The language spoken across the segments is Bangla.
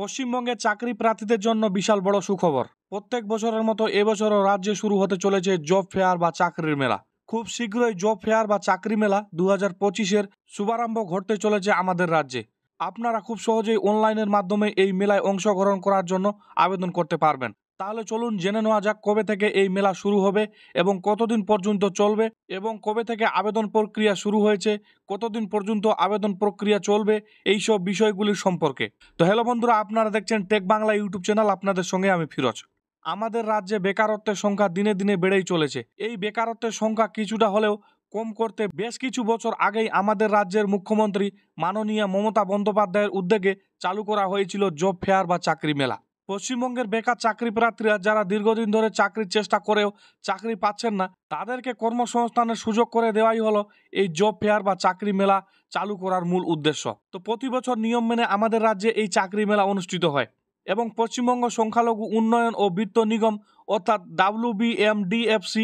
পশ্চিমবঙ্গে চাকরি প্রার্থীদের জন্য বিশাল বড় সুখবর। প্রত্যেক বছরের মতো এবছরও রাজ্যে শুরু হতে চলেছে জব ফেয়ার বা চাকরির মেলা। খুব শীঘ্রই জব ফেয়ার বা চাকরি মেলা 2025-এর শুভারম্ভ ঘটতে চলেছে আমাদের রাজ্যে। আপনারা খুব সহজেই অনলাইনের মাধ্যমে এই মেলায় অংশগ্রহণ করার জন্য আবেদন করতে পারবেন। তাহলে চলুন জেনে নেওয়া যাক কবে থেকে এই মেলা শুরু হবে এবং কতদিন পর্যন্ত চলবে এবং কবে থেকে আবেদন প্রক্রিয়া শুরু হয়েছে, কতদিন পর্যন্ত আবেদন প্রক্রিয়া চলবে, এইসব বিষয়গুলির সম্পর্কে। তো হ্যালো বন্ধুরা, আপনারা দেখছেন টেক বাংলা ইউটিউব চ্যানেল, আপনাদের সঙ্গে আমি ফিরোজ। আমাদের রাজ্যে বেকারত্বের সংখ্যা দিনে দিনে বেড়েই চলেছে। এই বেকারত্বের সংখ্যা কিছুটা হলেও কম করতে বেশ কিছু বছর আগেই আমাদের রাজ্যের মুখ্যমন্ত্রী মাননীয়া মমতা বন্দ্যোপাধ্যায়ের উদ্যোগে চালু করা হয়েছিল জব ফেয়ার বা চাকরি মেলা। পশ্চিমবঙ্গের বেকার চাকরি প্রার্থীরা যারা দীর্ঘদিন ধরে চাকরির চেষ্টা করেও চাকরি পাচ্ছেন না, তাদেরকে কর্মসংস্থানের সুযোগ করে দেওয়াই হলো এই জব ফেয়ার বা চাকরি মেলা চালু করার মূল উদ্দেশ্য। তো প্রতি বছর নিয়ম মেনে আমাদের রাজ্যে এই চাকরি মেলা অনুষ্ঠিত হয় এবং পশ্চিমবঙ্গ সংখ্যালঘু উন্নয়ন ও বিত্ত নিগম অর্থাৎ WBMDFC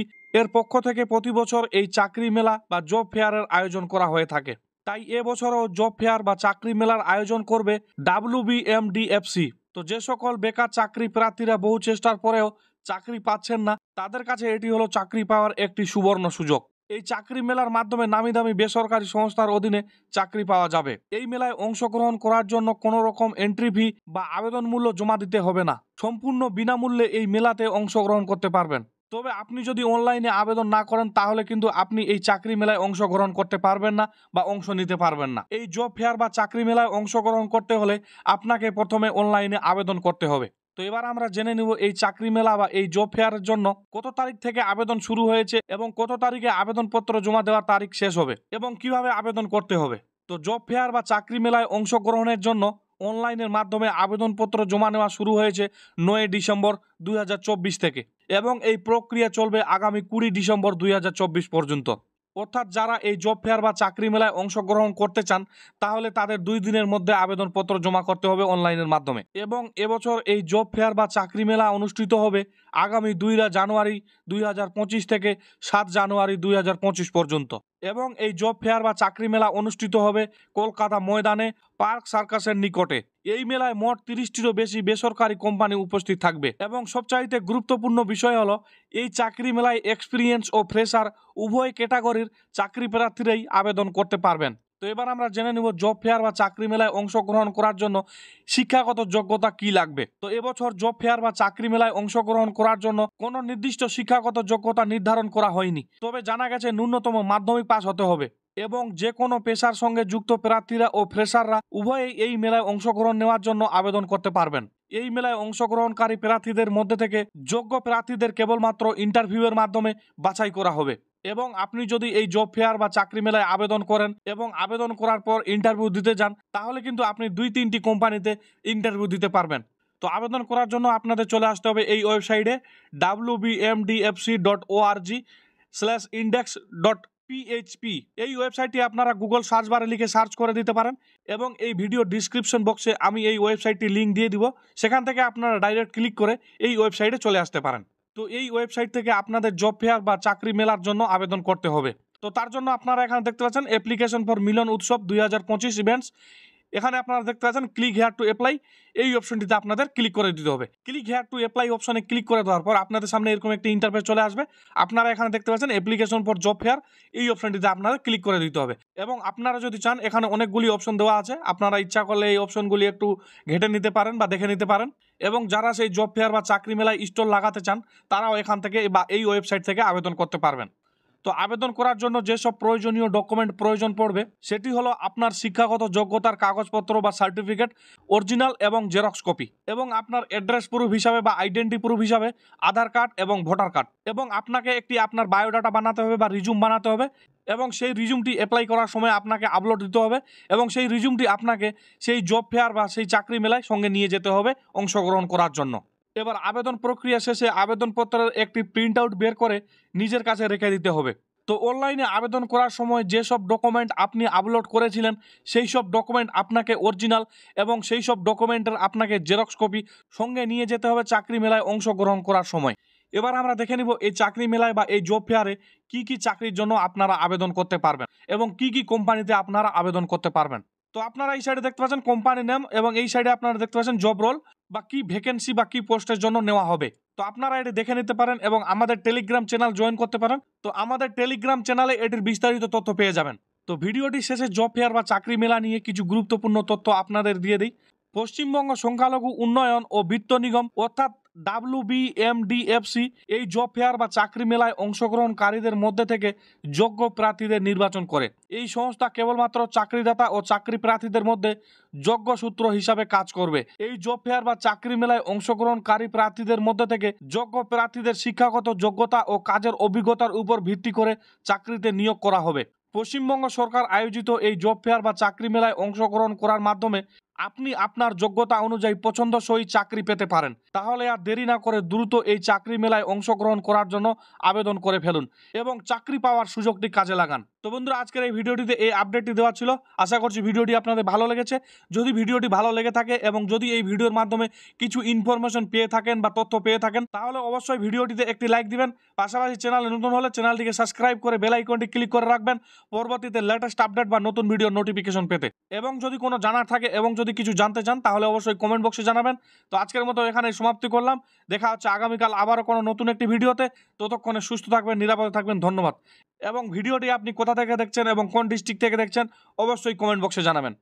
এর পক্ষ থেকে প্রতি বছর এই চাকরি মেলা বা জব ফেয়ারের আয়োজন করা হয়ে থাকে। তাই এবছরও জব ফেয়ার বা চাকরি মেলার আয়োজন করবে WBMDFC। তো যে সকল বেকার চাকরি প্রার্থীরা বহু চেষ্টার পরেও চাকরি পাচ্ছেন না, তাদের কাছে এটি হলো চাকরি পাওয়ার একটি সুবর্ণ সুযোগ। এই চাকরি মেলার মাধ্যমে নামি দামি বেসরকারি সংস্থার অধীনে চাকরি পাওয়া যাবে। এই মেলায় অংশগ্রহণ করার জন্য কোনো রকম এন্ট্রি ফি বা আবেদন মূল্য জমা দিতে হবে না। সম্পূর্ণ বিনামূল্যে এই মেলাতে অংশগ্রহণ করতে পারবেন। তবে আপনি যদি অনলাইনে আবেদন না করেন তাহলে কিন্তু আপনি এই চাকরি মেলায় অংশগ্রহণ করতে পারবেন না বা অংশ নিতে পারবেন না। এই জব ফেয়ার বা চাকরি মেলায় অংশগ্রহণ করতে হলে আপনাকে প্রথমে অনলাইনে আবেদন করতে হবে। তো এবার আমরা জেনে নিব এই চাকরি মেলা বা এই জব ফেয়ারের জন্য কত তারিখ থেকে আবেদন শুরু হয়েছে এবং কত তারিখে আবেদনপত্র জমা দেওয়ার তারিখ শেষ হবে এবং কিভাবে আবেদন করতে হবে। তো জব ফেয়ার বা চাকরি মেলায় অংশগ্রহণের জন্য অনলাইনের মাধ্যমে আবেদনপত্র জমা নেওয়া শুরু হয়েছে 9 ডিসেম্বর 2024 থেকে এবং এই প্রক্রিয়া চলবে আগামী 20 ডিসেম্বর 2024 পর্যন্ত। অর্থাৎ যারা এই জব ফেয়ার বা চাকরি মেলায় অংশগ্রহণ করতে চান তাহলে তাদের 2 দিনের মধ্যে আবেদনপত্র জমা করতে হবে অনলাইনের মাধ্যমে। এবং এবছর এই জব ফেয়ার বা চাকরি মেলা অনুষ্ঠিত হবে আগামী 2 জানুয়ারি 2025 থেকে 7 জানুয়ারি 2025 পর্যন্ত। এবং এই জব ফেয়ার বা চাকরি মেলা অনুষ্ঠিত হবে কলকাতা ময়দানে পার্ক সার্কাসের নিকটে। এই মেলায় মোট 30টিরও বেশি বেসরকারি কোম্পানি উপস্থিত থাকবে এবং সবচাইতে গুরুত্বপূর্ণ বিষয় হলো এই চাকরি মেলায় এক্সপিরিয়েন্স ও ফ্রেশার উভয় ক্যাটাগরির চাকরি প্রার্থীরাই আবেদন করতে পারবেন। তো এবার আমরা জেনে নিব জব ফেয়ার বা চাকরি মেলায় অংশগ্রহণ করার জন্য শিক্ষাগত যোগ্যতা কি লাগবে। তো এবছর জব ফেয়ার বা চাকরি মেলায় অংশগ্রহণ করার জন্য কোনো নির্দিষ্ট শিক্ষাগত যোগ্যতা নির্ধারণ করা হয়নি, তবে জানা গেছে ন্যূনতম মাধ্যমিক পাস হতে হবে এবং যে কোনো পেশার সঙ্গে যুক্ত প্রার্থীরা ও ফ্রেশাররা উভয়ই এই মেলায় অংশগ্রহণ নেওয়ার জন্য আবেদন করতে পারবেন। এই মেলায় অংশগ্রহণকারী প্রার্থীদের মধ্যে থেকে যোগ্য প্রার্থীদের কেবলমাত্র ইন্টারভিউয়ের মাধ্যমে বাছাই করা হবে এবং আপনি যদি এই জব ফেয়ার বা চাকরি মেলায় আবেদন করেন এবং আবেদন করার পর ইন্টারভিউ দিতে যান তাহলে কিন্তু আপনি 2-3টি কোম্পানিতে ইন্টারভিউ দিতে পারবেন। তো আবেদন করার জন্য আপনাদের চলে আসতে হবে এই ওয়েবসাইটে wbmdfc.org/index.php। এই ওয়েবসাইটটি আপনারা গুগল সার্চ বারে লিখে সার্চ করে দিতে পারেন এবং এই ভিডিও ডিসক্রিপশন বক্সে আমি এই ওয়েবসাইটটি লিঙ্ক দিয়ে দিব, সেখান থেকে আপনারা ডাইরেক্ট ক্লিক করে এই ওয়েবসাইটে চলে আসতে পারেন। তো এই ওয়েবসাইট থেকে আপনাদের জব ফেয়ার বা চাকরি মেলার জন্য আবেদন করতে হবে। তো তার জন্য আপনারা এখানে দেখতে পাচ্ছেন অ্যাপ্লিকেশন ফর মিলন উৎসব 2025 ইভেন্টস। এখানে আপনারা দেখতে পাচ্ছেন ক্লিক হেয়ার টু অ্যাপ্লাই, এই অপশনটিতে আপনাদের ক্লিক করে দিতে হবে। ক্লিক হেয়ার টু অ্যাপ্লাই অপশনে ক্লিক করে দেওয়ার পর আপনাদের সামনে এরকম একটি ইন্টারফেস চলে আসবে। আপনারা এখানে দেখতে পাচ্ছেন অ্যাপ্লিকেশন ফর জব ফেয়ার, এই অপশনটিতে আপনাদের ক্লিক করে দিতে হবে এবং আপনারা যদি চান এখানে অনেকগুলি অপশন দেওয়া আছে, আপনারা ইচ্ছা করলে এই অপশনগুলি একটু ঘেটে নিতে পারেন বা দেখে নিতে পারেন এবং যারা সেই জব ফেয়ার বা চাকরি মেলায় স্টল লাগাতে চান তারাও এখান থেকে বা এই ওয়েবসাইট থেকে আবেদন করতে পারবেন। তো আবেদন করার জন্য যেসব প্রয়োজনীয় ডকুমেন্ট প্রয়োজন পড়বে সেটি হলো আপনার শিক্ষাগত যোগ্যতার কাগজপত্র বা সার্টিফিকেট অরিজিনাল এবং জেরক্স কপি এবং আপনার অ্যাড্রেস প্রুফ হিসাবে বা আইডেন্টি প্রুফ হিসাবে আধার কার্ড এবং ভোটার কার্ড এবং আপনাকে একটি আপনার বায়োডাটা বানাতে হবে বা রিজুম বানাতে হবে এবং সেই রিজুমটি অ্যাপ্লাই করার সময় আপনাকে আপলোড দিতে হবে এবং সেই রিজুমটি আপনাকে সেই জব ফেয়ার বা সেই চাকরি মেলায় সঙ্গে নিয়ে যেতে হবে অংশগ্রহণ করার জন্য। এবার আবেদন প্রক্রিয়া শেষে আবেদনপত্রের একটি প্রিন্ট আউট বের করে নিজের কাছে রেখে দিতে হবে। তো অনলাইনে আবেদন করার সময় যেসব ডকুমেন্ট আপনি আপলোড করেছিলেন সেই সব ডকুমেন্ট আপনাকে অরিজিনাল এবং সেই সব ডকুমেন্টের আপনাকে জেরক্স কপি সঙ্গে নিয়ে যেতে হবে চাকরি মেলায় অংশগ্রহণ করার সময়। এবার আমরা দেখে নিব এই চাকরি মেলায় বা এই জব ফেয়ারে কি কি চাকরির জন্য আপনারা আবেদন করতে পারবেন এবং কি কি কোম্পানিতে আপনারা আবেদন করতে পারবেন। তো আপনারা এই সাইডে দেখতে পাচ্ছেন কোম্পানি নেম এবং এই সাইডে আপনারা দেখতে পাচ্ছেন জব রোল বা কি ভ্যাকেন্সি বা কি পোস্টের জন্য নেওয়া হবে। তো আপনারা এটি দেখে নিতে পারেন এবং আমাদের টেলিগ্রাম চ্যানেল জয়েন করতে পারেন। তো আমাদের টেলিগ্রাম চ্যানেলে এটির বিস্তারিত তথ্য পেয়ে যাবেন। তো ভিডিওটি শেষে জব ফেয়ার বা চাকরি মেলা নিয়ে কিছু গুরুত্বপূর্ণ তথ্য আপনাদের দিয়ে দিই। পশ্চিমবঙ্গ সংখ্যালঘু উন্নয়ন ও বিত্ত নিগম অর্থাৎ WBMDFC এই জব ফেয়ার বা চাকরি মেলায় অংশগ্রহণকারীদের মধ্যে থেকে যোগ্য প্রার্থীদের নির্বাচন করে। এই সংস্থা কেবলমাত্র চাকরিদাতা ও চাকরি প্রার্থীদের মধ্যে যোগ্য সূত্র হিসাবে কাজ করবে। এই জব ফেয়ার বা চাকরি মেলায় অংশগ্রহণকারী প্রার্থীদের মধ্যে থেকে যোগ্য প্রার্থীদের শিক্ষাগত যোগ্যতা ও কাজের অভিজ্ঞতার উপর ভিত্তি করে চাকরিতে নিয়োগ করা হবে। পশ্চিমবঙ্গ সরকার আয়োজিত এই জব ফেয়ার বা চাকরি মেলায় অংশগ্রহণ করার মাধ্যমে আপনি আপনার যোগ্যতা অনুযায়ী পছন্দসই চাকরি পেতে পারেন। তাহলে আর দেরি না করে দ্রুত এই চাকরি মেলায় অংশগ্রহণ করার জন্য আবেদন করে ফেলুন এবং চাকরি পাওয়ার সুযোগটি কাজে লাগান। তো বন্ধুরা, আজকের এই ভিডিওটিতে এই আপডেটটি দেওয়া ছিল। আশা করছি ভিডিওটি আপনাদের ভালো লেগেছে। যদি ভিডিওটি ভালো লেগে থাকে এবং যদি এই ভিডিওর মাধ্যমে কিছু ইনফরমেশন পেয়ে থাকেন বা তথ্য পেয়ে থাকেন, তাহলে অবশ্যই ভিডিওটিতে একটি লাইক দিবেন। পাশাপাশি চ্যানেলে নতুন হলে চ্যানেলটিকে সাবস্ক্রাইব করে বেল আইকনটি ক্লিক করে রাখবেন পরবর্তীতে লেটেস্ট আপডেট বা নতুন ভিডিও নোটিফিকেশন পেতে। এবং যদি কোনো জানার থাকে এবং যদি কিছু জানতে চান তাহলে অবশ্যই কমেন্ট বক্সে জানাবেন। তো আজকের মতো এখানে সমাপ্তি করলাম। দেখা হচ্ছে আগামীকাল আবারও কোনো নতুন একটি ভিডিওতে। ততক্ষণে সুস্থ থাকবেন, নিরাপদে থাকবেন। ধন্যবাদ। এবং ভিডিওটি আপনি কোথা থেকে দেখছেন এবং কোন ডিস্ট্রিক্ট থেকে দেখছেন অবশ্যই কমেন্ট বক্সে জানাবেন।